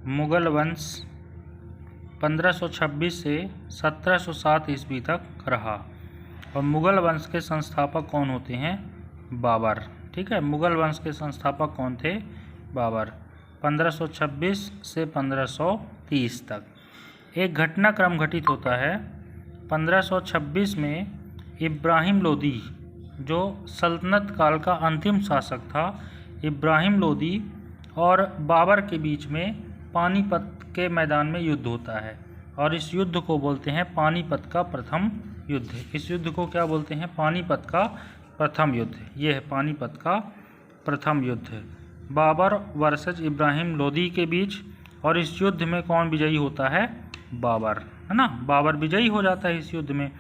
मुगल वंश 1526 से 1707 ईस्वी तक रहा और मुगल वंश के संस्थापक कौन होते हैं? बाबर। ठीक है, मुगल वंश के संस्थापक कौन थे? बाबर। 1526 से 1530 तक एक घटनाक्रम घटित होता है। 1526 में इब्राहिम लोदी, जो सल्तनत काल का अंतिम शासक था, इब्राहिम लोदी और बाबर के बीच में पानीपत के मैदान में युद्ध होता है और इस युद्ध को बोलते हैं पानीपत का प्रथम युद्ध। इस युद्ध को क्या बोलते हैं? पानीपत का प्रथम युद्ध। ये है पानीपत का प्रथम युद्ध, बाबर वर्सेस इब्राहिम लोदी के बीच। और इस युद्ध में कौन विजयी होता है? बाबर, है ना। बाबर विजयी हो जाता है इस युद्ध में।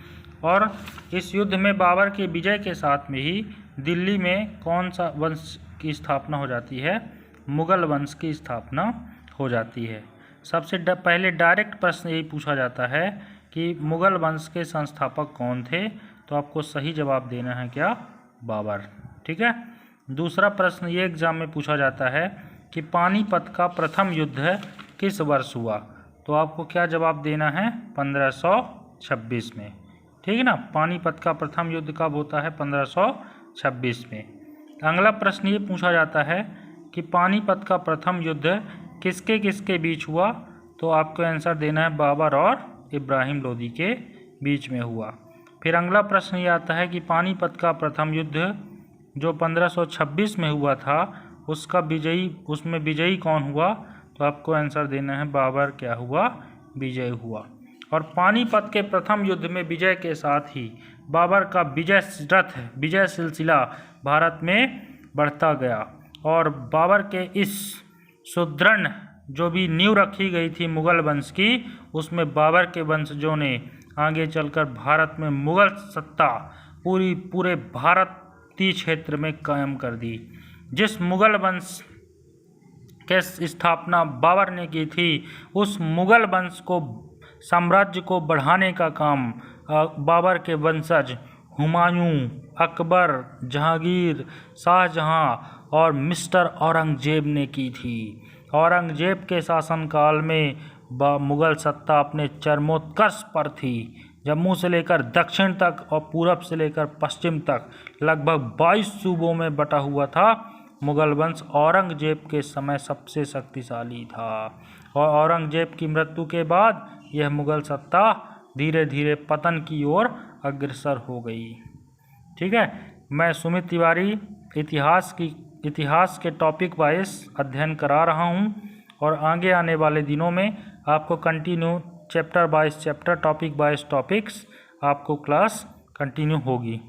और इस युद्ध में बाबर के विजय के साथ में ही दिल्ली में कौन सा वंश की स्थापना हो जाती है? मुगल वंश की स्थापना हो जाती है। सबसे पहले डायरेक्ट प्रश्न यही पूछा जाता है कि मुगल वंश के संस्थापक कौन थे, तो आपको सही जवाब देना है क्या? बाबर। ठीक है। दूसरा प्रश्न ये एग्जाम में पूछा जाता है कि पानीपत का प्रथम युद्ध किस वर्ष हुआ, तो आपको क्या जवाब देना है? 1526 में। ठीक है ना। पानीपत का प्रथम युद्ध कब होता है? 1526 में। अगला प्रश्न ये पूछा जाता है कि पानीपत का प्रथम युद्ध किसके किसके बीच हुआ, तो आपको आंसर देना है बाबर और इब्राहिम लोदी के बीच में हुआ। फिर अगला प्रश्न ये आता है कि पानीपत का प्रथम युद्ध जो 1526 में हुआ था, उसमें विजयी कौन हुआ, तो आपको आंसर देना है बाबर क्या हुआ? विजय हुआ। और पानीपत के प्रथम युद्ध में विजय के साथ ही बाबर का विजय सिलसिला भारत में बढ़ता गया और बाबर के इस सुदृढ़ जो भी नींव रखी गई थी मुगल वंश की, उसमें बाबर के वंशजों ने आगे चलकर भारत में मुगल सत्ता पूरे भारतीय क्षेत्र में कायम कर दी। जिस मुगल वंश के स्थापना बाबर ने की थी, उस मुगल वंश को साम्राज्य को बढ़ाने का काम बाबर के वंशज हुमायूं, अकबर, जहांगीर, शाहजहां और मिस्टर औरंगजेब ने की थी। औरंगजेब के शासनकाल में मुगल सत्ता अपने चरमोत्कर्ष पर थी। जम्मू से लेकर दक्षिण तक और पूरब से लेकर पश्चिम तक लगभग 22 सूबों में बटा हुआ था। मुगल वंश औरंगजेब के समय सबसे शक्तिशाली था और औरंगजेब की मृत्यु के बाद यह मुगल सत्ता धीरे धीरे पतन की ओर अग्रसर हो गई। ठीक है। मैं सुमित तिवारी इतिहास के टॉपिक वाइज अध्ययन करा रहा हूं और आगे आने वाले दिनों में आपको continue chapter wise chapter, topic wise topics आपको क्लास कंटिन्यू होगी।